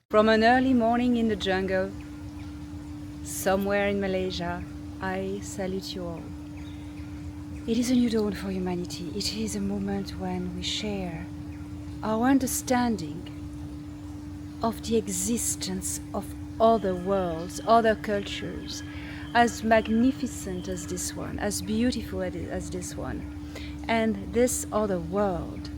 From an early morning in the jungle, somewhere in Malaysia, I salute you all. It is a new dawn for humanity. It is a moment when we share our understanding of the existence of other worlds, other cultures, as magnificent as this one, as beautiful as this one. And this other world,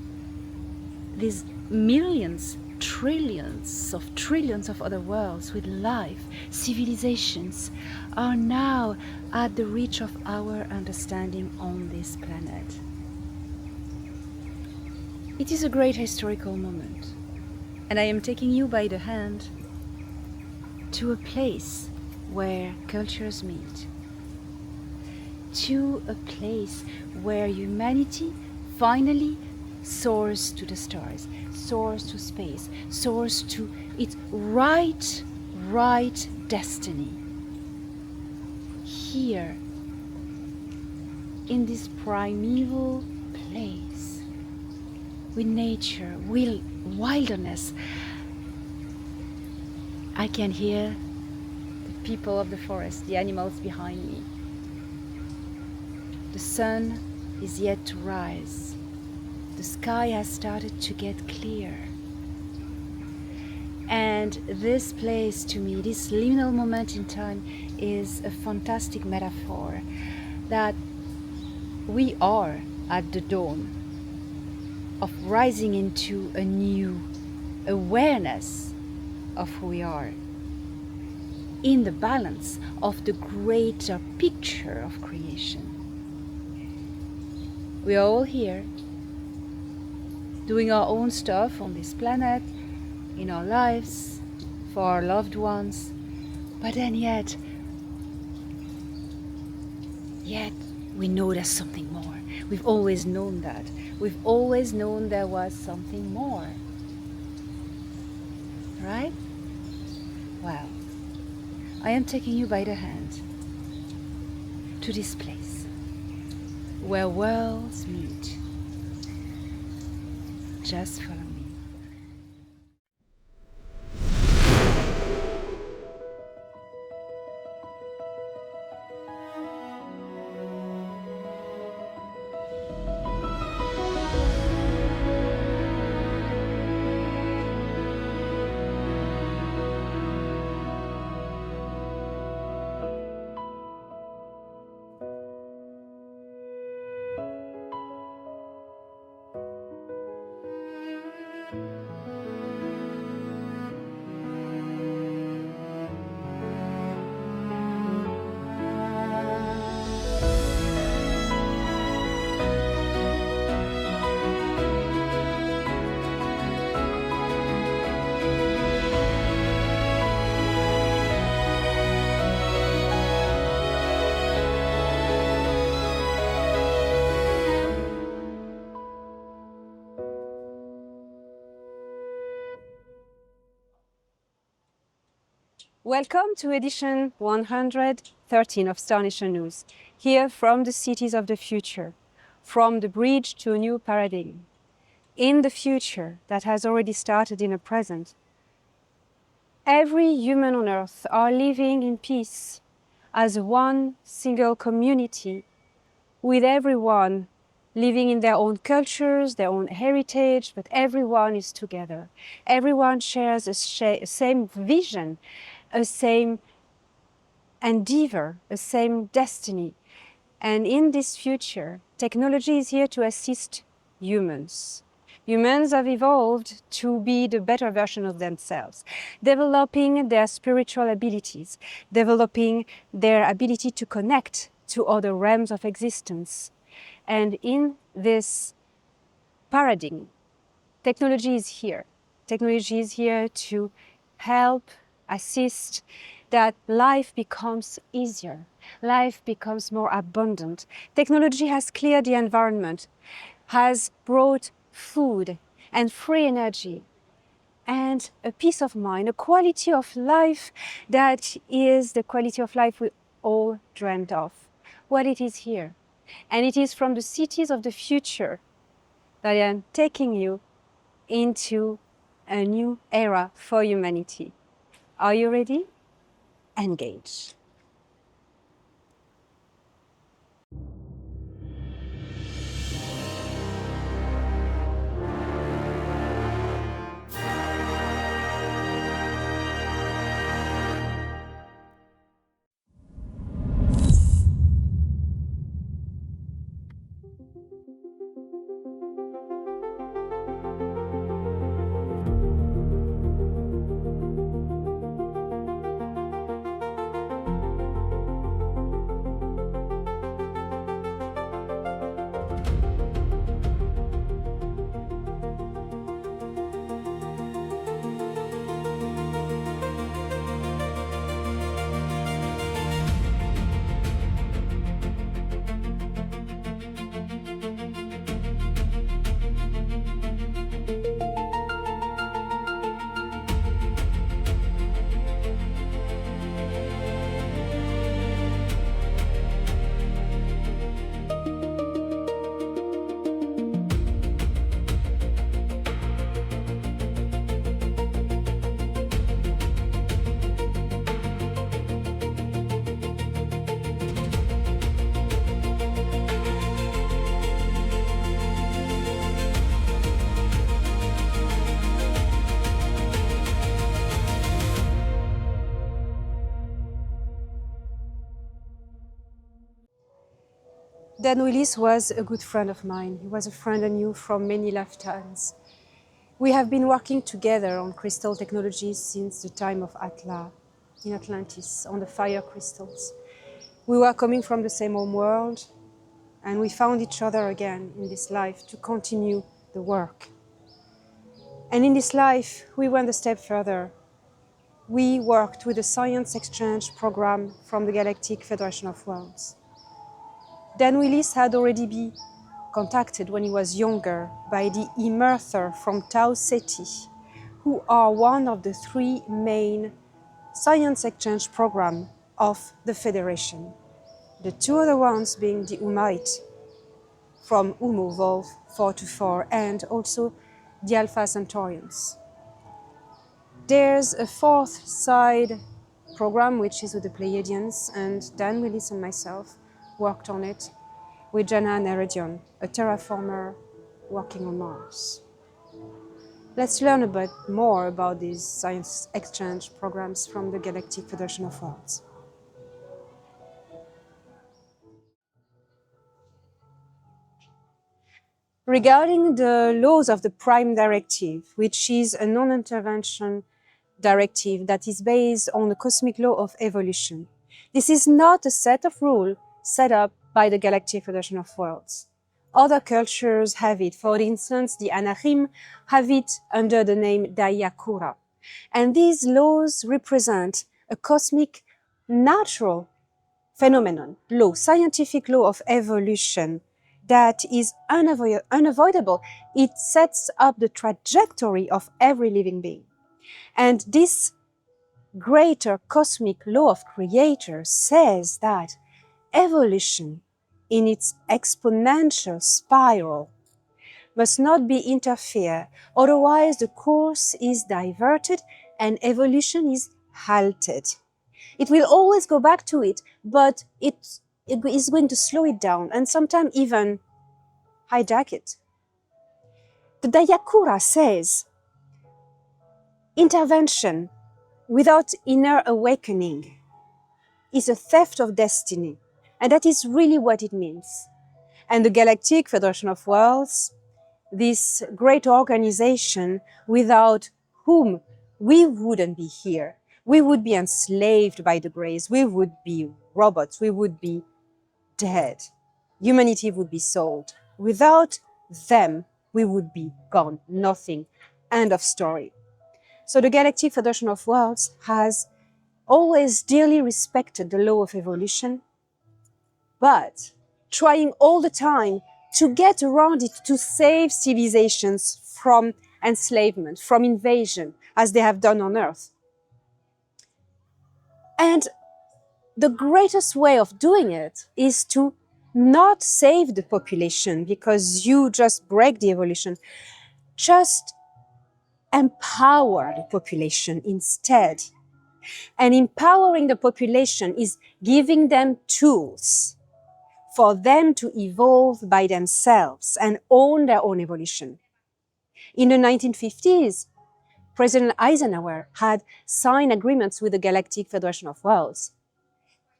these millions, trillions of other worlds with life, civilizations, are now at the reach of our understanding on this planet. It is a great historical moment, and I am taking you by the hand to a place where cultures meet, to a place where humanity finally soars to the stars, soars to space, soars to its right destiny. Here, in this primeval place, with nature, with wilderness, I can hear the people of the forest, the animals behind me. The sun is yet to rise. The sky has started to get clear. And this place, to me, this liminal moment in time, is a fantastic metaphor that we are at the dawn of rising into a new awareness of who we are, in the balance of the greater picture of creation. We are all here, doing our own stuff on this planet, in our lives, for our loved ones, but then yet we know there's something more. We've always known that. We've always known there was something more. Right? Well, I am taking you by the hand to this place where worlds meet. Just follow me. Welcome to edition 113 of Star Nation News, here from the cities of the future, from the bridge to a new paradigm. In the future that has already started in the present, every human on Earth are living in peace as one single community, with everyone living in their own cultures, their own heritage, but everyone is together. Everyone shares a same vision, a same endeavor, a same destiny. And in this future, technology is here to assist humans. Humans have evolved to be the better version of themselves, developing their spiritual abilities, developing their ability to connect to other realms of existence. And in this paradigm, technology is here. Technology is here to help, assist, that life becomes easier, life becomes more abundant. Technology has cleared the environment, has brought food and free energy, and a peace of mind, a quality of life that is the quality of life we all dreamt of. Well, it is here. And it is from the cities of the future that I am taking you into a new era for humanity. Are you ready? Engage. Dan Willis was a good friend of mine. He was a friend I knew from many lifetimes. We have been working together on crystal technologies since the time of Atla in Atlantis, on the fire crystals. We were coming from the same home world, and we found each other again in this life to continue the work. And in this life, we went a step further. We worked with a science exchange program from the Galactic Federation of Worlds. Dan Willis had already been contacted when he was younger by the Immerther from Tau Ceti, who are one of the three main science exchange programs of the Federation. The two other ones being the Umite from Umu Volv 424 and also the Alpha Centaurians. There's a fourth side program which is with the Pleiadians, and Dan Willis and myself worked on it with Jana and Heredion, a terraformer working on Mars. Let's learn a bit more about these science exchange programs from the Galactic Federation of Worlds. Regarding the laws of the Prime Directive, which is a non-intervention directive that is based on the cosmic law of evolution, this is not a set of rules set up by the Galactic Federation of Worlds. Other cultures have it. For instance, the Anahim have it under the name Dayakura. And these laws represent a cosmic natural phenomenon, law, scientific law of evolution that is unavoidable. It sets up the trajectory of every living being. And this greater cosmic law of creator says that evolution in its exponential spiral must not be interfered, otherwise the course is diverted and evolution is halted. It will always go back to it, but it is going to slow it down and sometimes even hijack it. The Dayakura says intervention without inner awakening is a theft of destiny. And that is really what it means. And the Galactic Federation of Worlds, this great organization without whom we wouldn't be here. We would be enslaved by the Greys. We would be robots. We would be dead. Humanity would be sold. Without them, we would be gone. Nothing. End of story. So the Galactic Federation of Worlds has always dearly respected the law of evolution, but trying all the time to get around it to save civilizations from enslavement, from invasion, as they have done on Earth. And the greatest way of doing it is to not save the population because you just break the evolution. Just empower the population instead. And empowering the population is giving them tools for them to evolve by themselves and own their own evolution. In the 1950s, President Eisenhower had signed agreements with the Galactic Federation of Worlds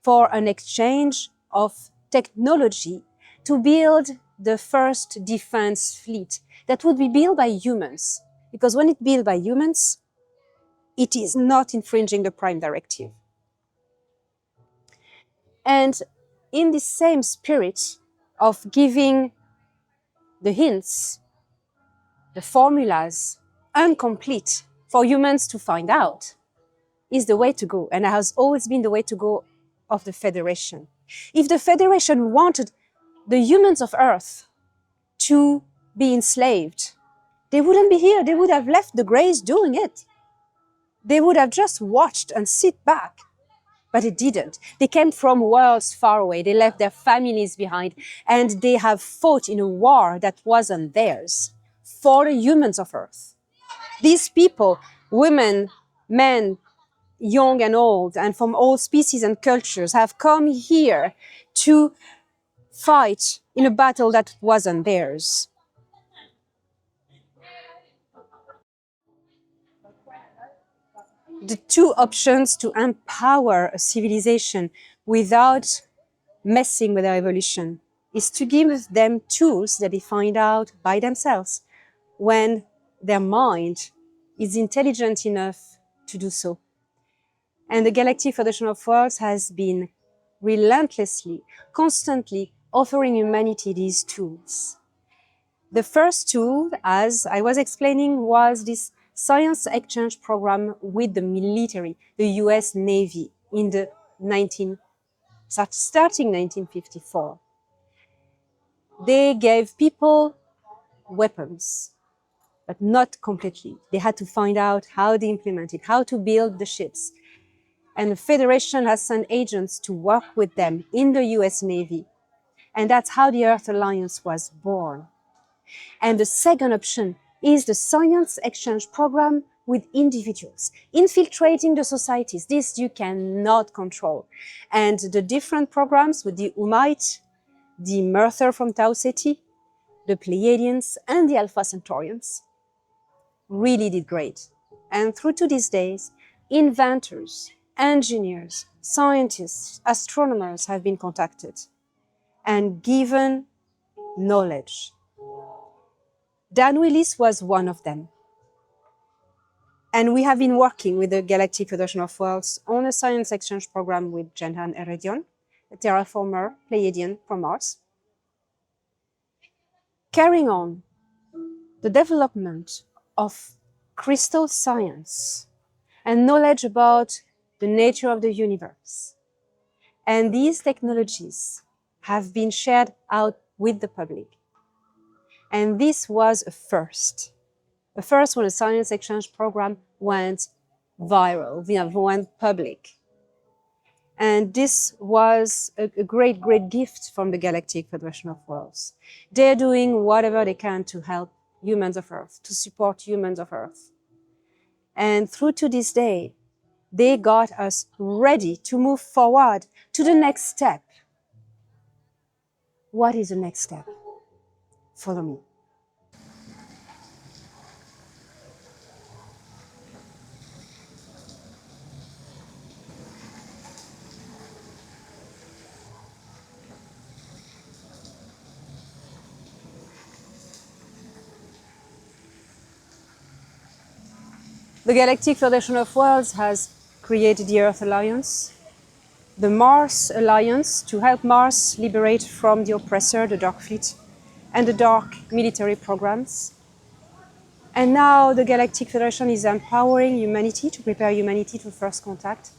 for an exchange of technology to build the first defense fleet that would be built by humans. Because when it's built by humans, it is not infringing the Prime Directive. And in the same spirit of giving the hints, the formulas, incomplete for humans to find out, is the way to go, and has always been the way to go of the Federation. If the Federation wanted the humans of Earth to be enslaved, they wouldn't be here. They would have left the Greys doing it. They would have just watched and sit back. But it didn't. They came from worlds far away. They left their families behind, and they have fought in a war that wasn't theirs for the humans of Earth. These people, women, men, young and old, and from all species and cultures, have come here to fight in a battle that wasn't theirs. The two options to empower a civilization without messing with their evolution is to give them tools that they find out by themselves when their mind is intelligent enough to do so. And the Galactic Federation of Worlds has been relentlessly, constantly offering humanity these tools. The first tool, as I was explaining, was this science exchange program with the military, the US Navy, in the starting 1954. They gave people weapons, but not completely. They had to find out how they implement it, how to build the ships. And the Federation has sent agents to work with them in the US Navy. And that's how the Earth Alliance was born. And the second option is the science exchange program with individuals, infiltrating the societies. This you cannot control. And the different programs with the Umaite, the Merther from Tau Ceti, the Pleiadians, and the Alpha Centaurians really did great. And through to these days, inventors, engineers, scientists, astronomers have been contacted and given knowledge. Dan Willis was one of them. And we have been working with the Galactic Federation of Worlds on a science exchange program with Jenhan Eredion, a terraformer Pleiadian from Mars, carrying on the development of crystal science and knowledge about the nature of the universe. And these technologies have been shared out with the public. And this was a first. A first when a science exchange program went viral, went public. And this was a great, great gift from the Galactic Federation of Worlds. They're doing whatever they can to help humans of Earth, to support humans of Earth. And through to this day, they got us ready to move forward to the next step. What is the next step? Follow me. The Galactic Federation of Worlds has created the Earth Alliance, the Mars Alliance to help Mars liberate from the oppressor, the Dark Fleet, and the dark military programs. And now the Galactic Federation is empowering humanity to prepare humanity to first contact,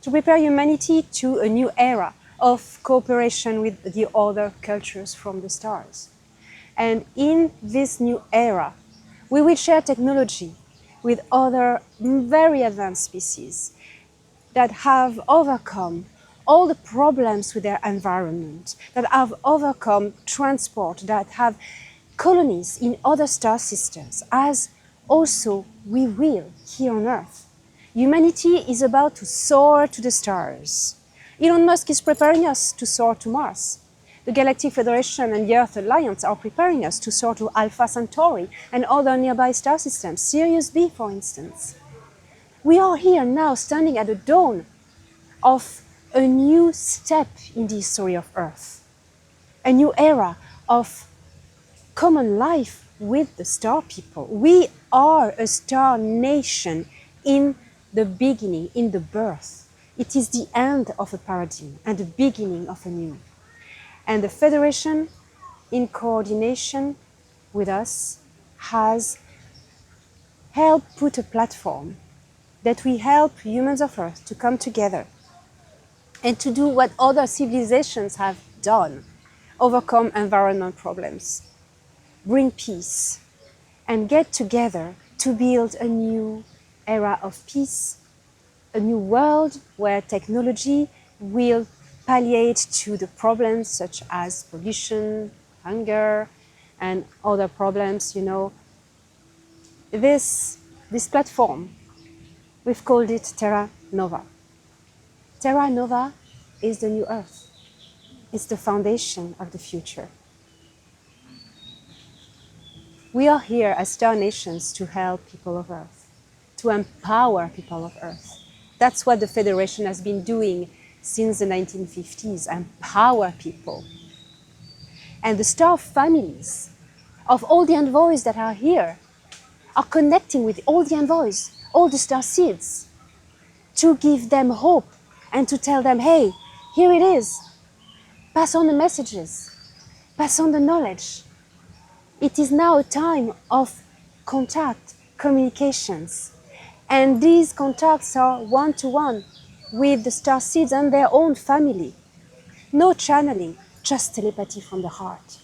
to prepare humanity to a new era of cooperation with the other cultures from the stars. And in this new era, we will share technology with other very advanced species that have overcome all the problems with their environment, that have overcome transport, that have colonies in other star systems, as also we will here on Earth. Humanity is about to soar to the stars. Elon Musk is preparing us to soar to Mars. The Galactic Federation and the Earth Alliance are preparing us to soar to Alpha Centauri and other nearby star systems, Sirius B, for instance. We are here now standing at the dawn of a new step in the history of Earth, a new era of common life with the star people. We are a star nation in the beginning, in the birth. It is the end of a paradigm and the beginning of a new. And the Federation, in coordination with us, has helped put a platform that we help humans of Earth to come together and to do what other civilizations have done, overcome environment problems, bring peace, and get together to build a new era of peace, a new world where technology will palliate to the problems such as pollution, hunger, and other problems, This platform, we've called it Terra Nova. Terra Nova is the new Earth. It's the foundation of the future. We are here as star nations to help people of Earth, to empower people of Earth. That's what the Federation has been doing since the 1950s, empower people. And the star families of all the envoys that are here are connecting with all the envoys, all the star seeds, to give them hope and to tell them, hey, here it is. Pass on the messages, pass on the knowledge. It is now a time of contact, communications. And these contacts are one-to-one with the star seeds and their own family. No channeling, just telepathy from the heart.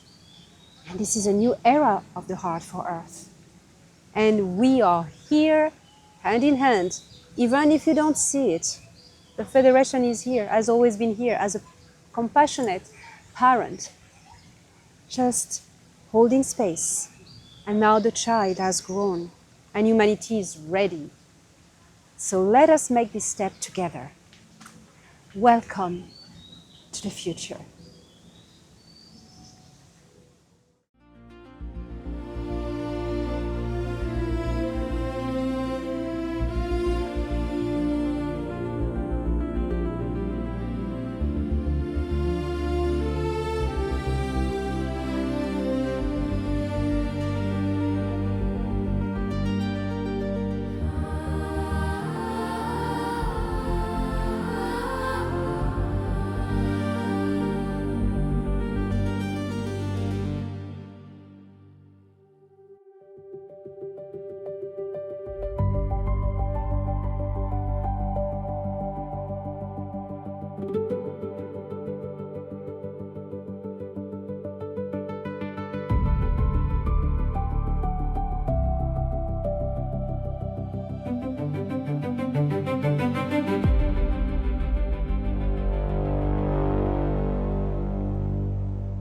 And this is a new era of the heart for Earth. And we are here, hand in hand, even if you don't see it. The Federation is here, has always been here, as a compassionate parent, just holding space. And now the child has grown, and humanity is ready. So let us make this step together. Welcome to the future.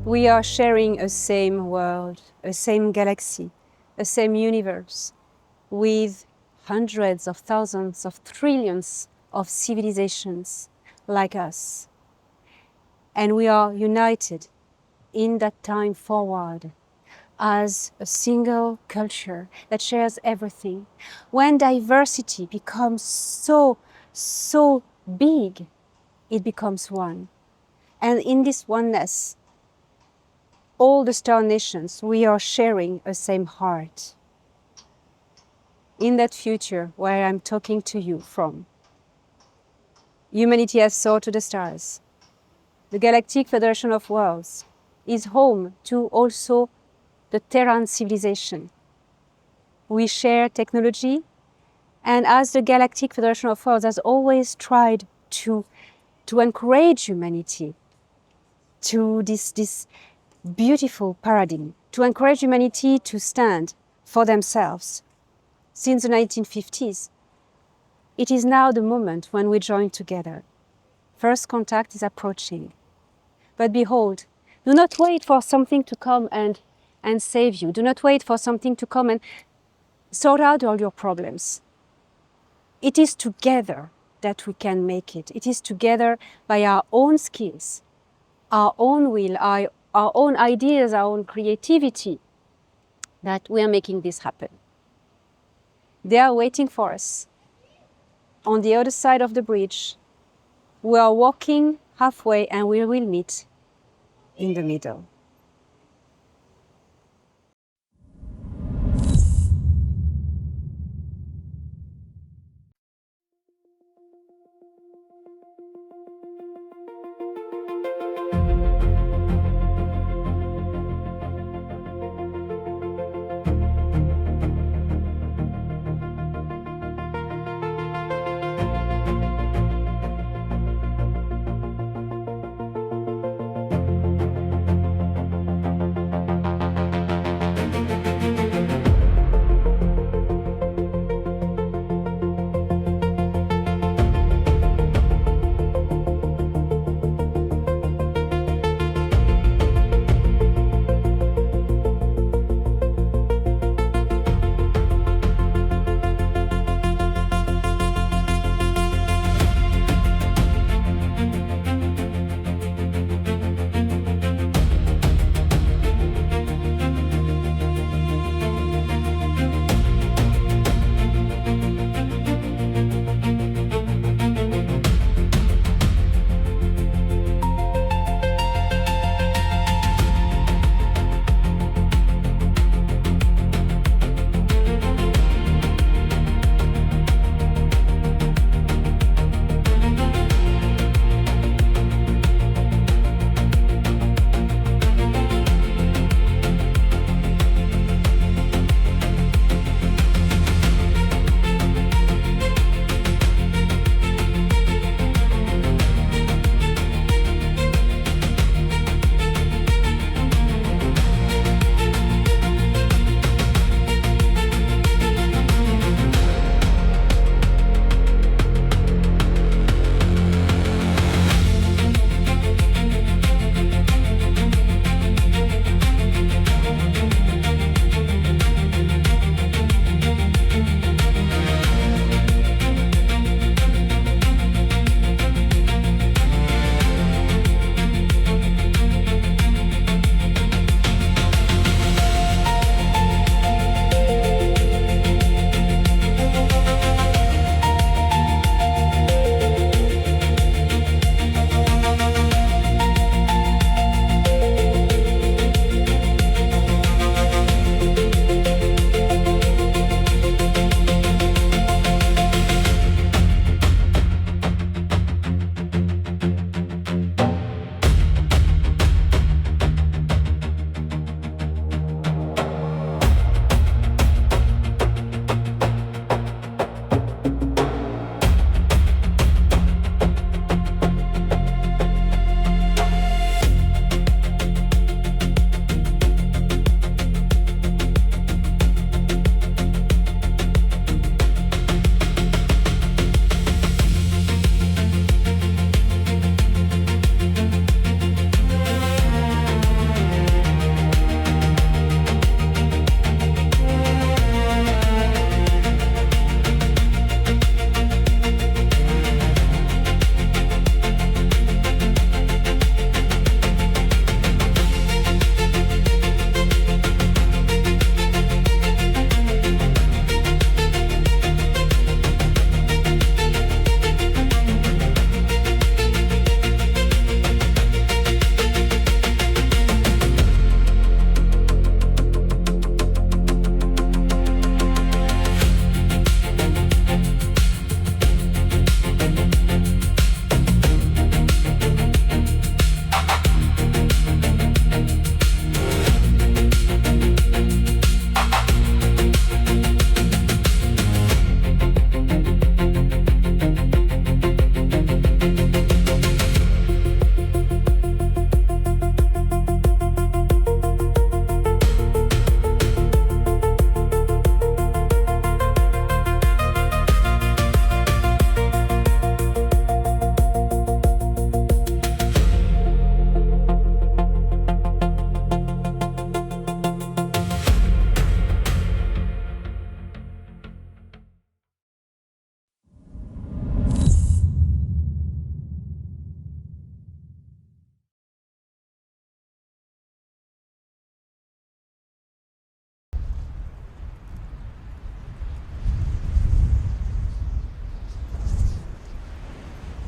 We are sharing a same world, a same galaxy, a same universe, with hundreds of thousands of trillions of civilizations like us. And we are united in that time forward as a single culture that shares everything. When diversity becomes so big, it becomes one. And in this oneness, all the star nations, we are sharing a same heart. In that future where I'm talking to you from, humanity has soared to the stars. The Galactic Federation of Worlds is home to also the Terran civilization. We share technology, and as the Galactic Federation of Worlds has always tried to encourage humanity to this beautiful paradigm, to encourage humanity to stand for themselves. Since the 1950s, it is now the moment when we join together. First contact is approaching. But behold, do not wait for something to come and save you. Do not wait for something to come sort out all your problems. It is together that we can make it. It is together by our own skills, our own will, our own ideas, our own creativity, that we are making this happen. They are waiting for us on the other side of the bridge. We are walking halfway and we will meet in the middle.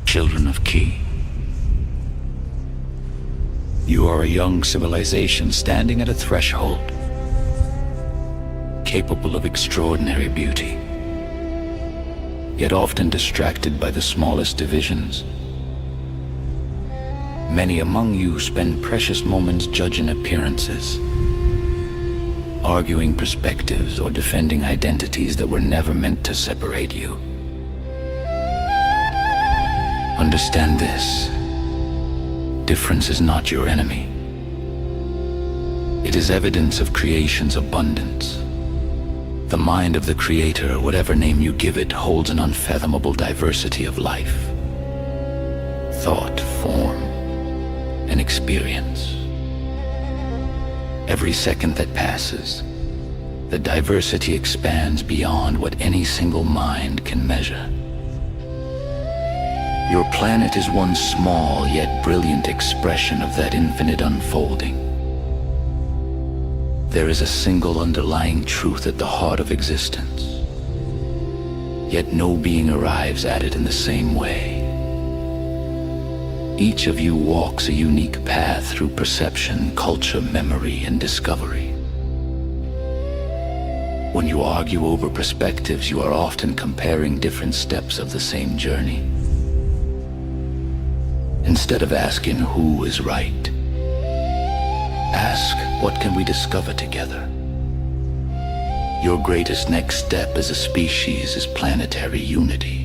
children of Ki. You are a young civilization standing at a threshold, capable of extraordinary beauty, yet often distracted by the smallest divisions. Many among you spend precious moments judging appearances, arguing perspectives, or defending identities that were never meant to separate you. Understand this: difference is not your enemy. It is evidence of creation's abundance. The mind of the Creator, whatever name you give it, holds an unfathomable diversity of life, thought, form, and experience. Every second that passes, the diversity expands beyond what any single mind can measure. Your planet is one small yet brilliant expression of that infinite unfolding. There is a single underlying truth at the heart of existence, yet no being arrives at it in the same way. Each of you walks a unique path through perception, culture, memory, and discovery. When you argue over perspectives, you are often comparing different steps of the same journey. Instead of asking who is right, ask what can we discover together. Your greatest next step as a species is planetary unity.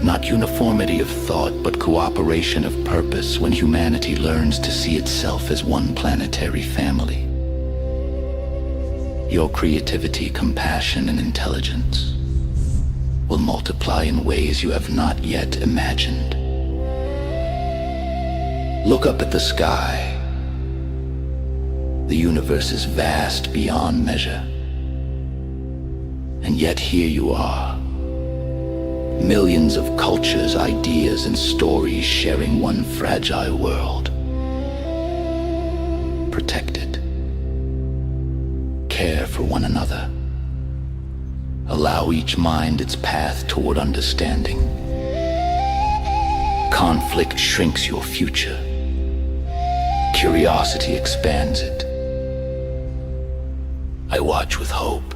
Not uniformity of thought, but cooperation of purpose when humanity learns to see itself as one planetary family. Your creativity, compassion, and intelligence will multiply in ways you have not yet imagined. Look up at the sky. The universe is vast beyond measure. And yet here you are. Millions of cultures, ideas, and stories sharing one fragile world. Protect it. Care for one another. Allow each mind its path toward understanding. Conflict shrinks your future. Curiosity expands it. I watch with hope.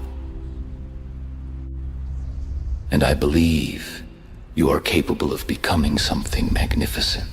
And I believe you are capable of becoming something magnificent.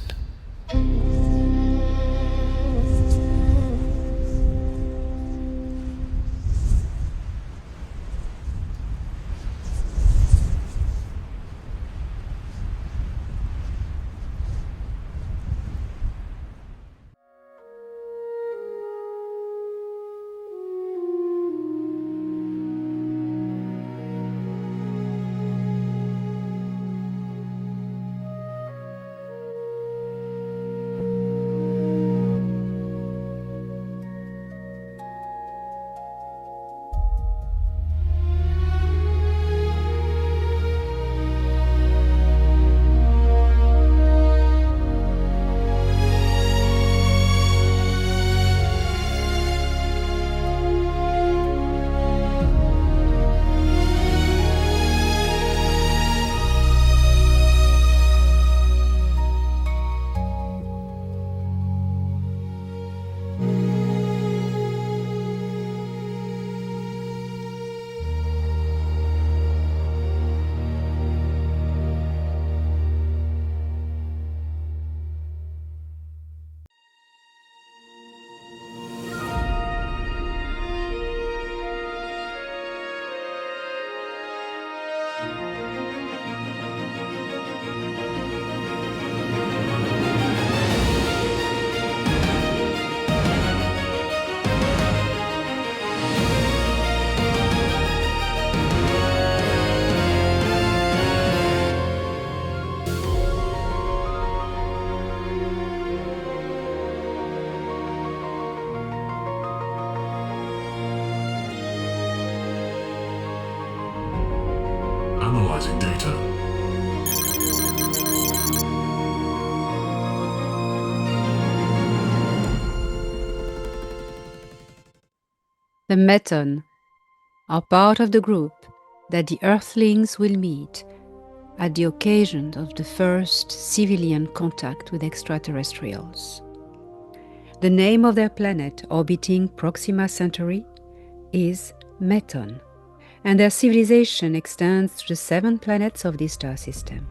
Analyzing data. The Meton are part of the group that the Earthlings will meet at the occasion of the first civilian contact with extraterrestrials. The name of their planet orbiting Proxima Centauri is Meton, and their civilization extends to the 7 planets of this star system.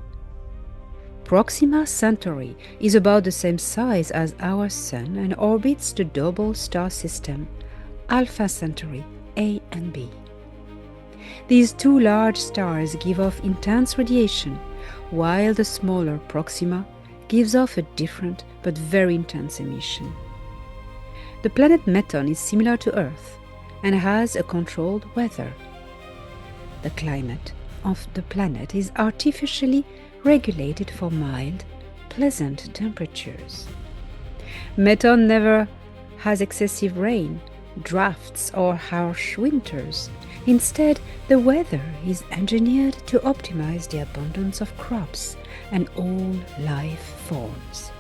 Proxima Centauri is about the same size as our Sun and orbits the double star system Alpha Centauri A and B. These 2 large stars give off intense radiation, while the smaller Proxima gives off a different but very intense emission. The planet Meton is similar to Earth and has a controlled weather. The climate of the planet is artificially regulated for mild, pleasant temperatures. Meton never has excessive rain, drafts, or harsh winters. Instead, the weather is engineered to optimize the abundance of crops and all life forms.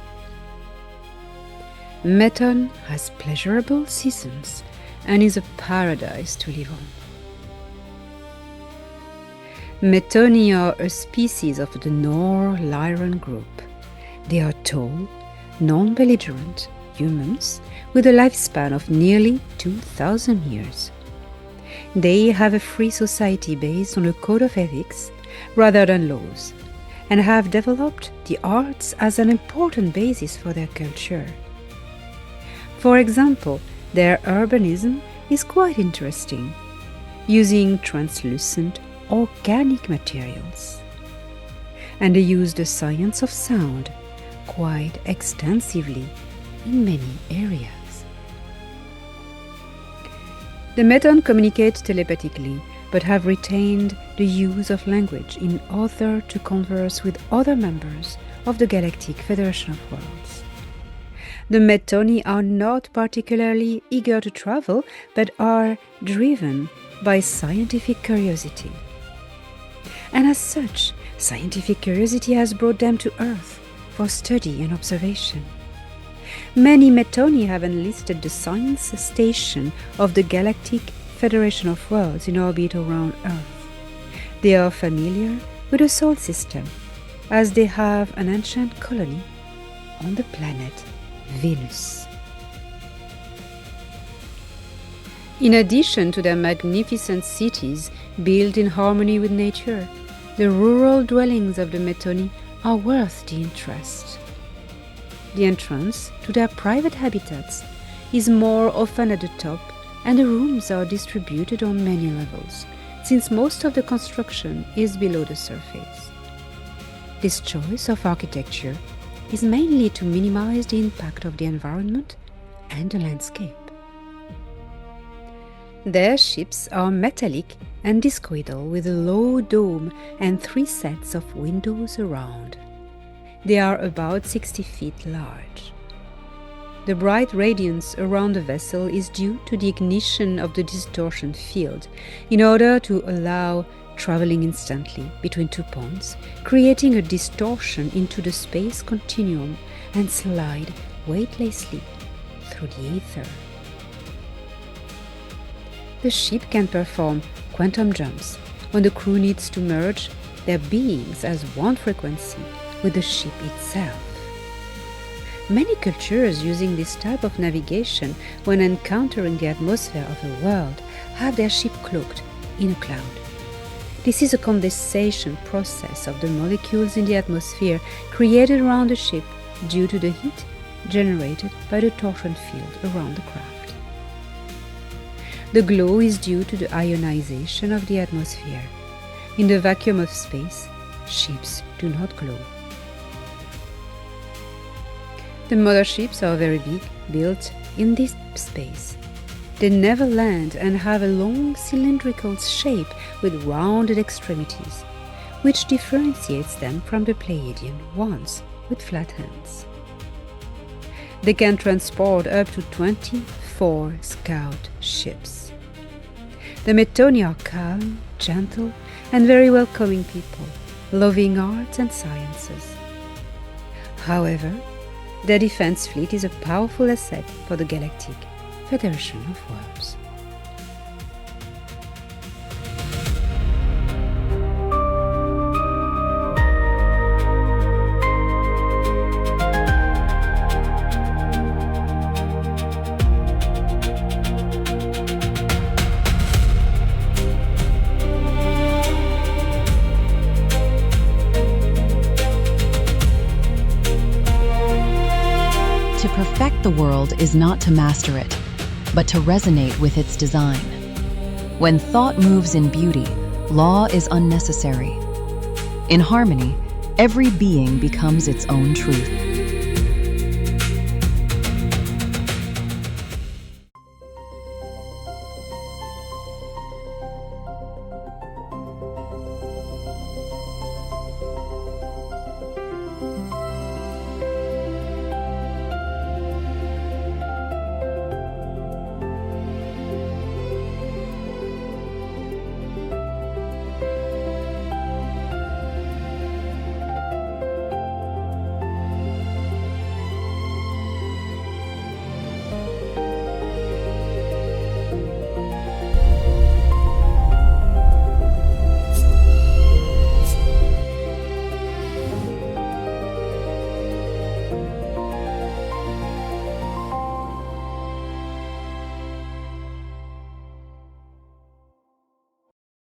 Meton has pleasurable seasons and is a paradise to live on. Metoni are a species of the Nor-Lyran group. They are tall, non-belligerent humans with a lifespan of nearly 2,000 years. They have a free society based on a code of ethics rather than laws, and have developed the arts as an important basis for their culture. For example, their urbanism is quite interesting, using translucent organic materials. And they use the science of sound quite extensively in many areas. The Meton communicate telepathically, but have retained the use of language in order to converse with other members of the Galactic Federation of Worlds. The Metoni are not particularly eager to travel, but are driven by scientific curiosity. And as such, scientific curiosity has brought them to Earth for study and observation. Many Metoni have enlisted the science station of the Galactic Federation of Worlds in orbit around Earth. They are familiar with the Solar System, as they have an ancient colony on the planet Venus. In addition to their magnificent cities built in harmony with nature, the rural dwellings of the Metoni are worth the interest. The entrance to their private habitats is more often at the top, and the rooms are distributed on many levels, since most of the construction is below the surface. This choice of architecture is mainly to minimize the impact of the environment and the landscape. Their ships are metallic and discoidal with a low dome and 3 sets of windows around. They are about 60 feet large. The bright radiance around the vessel is due to the ignition of the distortion field in order to allow traveling instantly between 2 points, creating a distortion into the space continuum and slide weightlessly through the ether. The ship can perform quantum jumps when the crew needs to merge their beings as one frequency with the ship itself. Many cultures using this type of navigation when encountering the atmosphere of a world have their ship cloaked in a cloud. This is a condensation process of the molecules in the atmosphere created around the ship due to the heat generated by the torsion field around the craft. The glow is due to the ionization of the atmosphere. In the vacuum of space, ships do not glow. The motherships are very big, built in this space. They never land and have a long cylindrical shape with rounded extremities, which differentiates them from the Pleiadian ones with flat ends. They can transport up to 24 scout ships. The Metoni are calm, gentle, and very welcoming people, loving arts and sciences. However, their defense fleet is a powerful asset for the Galactic Federation of Worlds. To perfect the world is not to master it, but to resonate with its design. When thought moves in beauty, law is unnecessary. In harmony, every being becomes its own truth.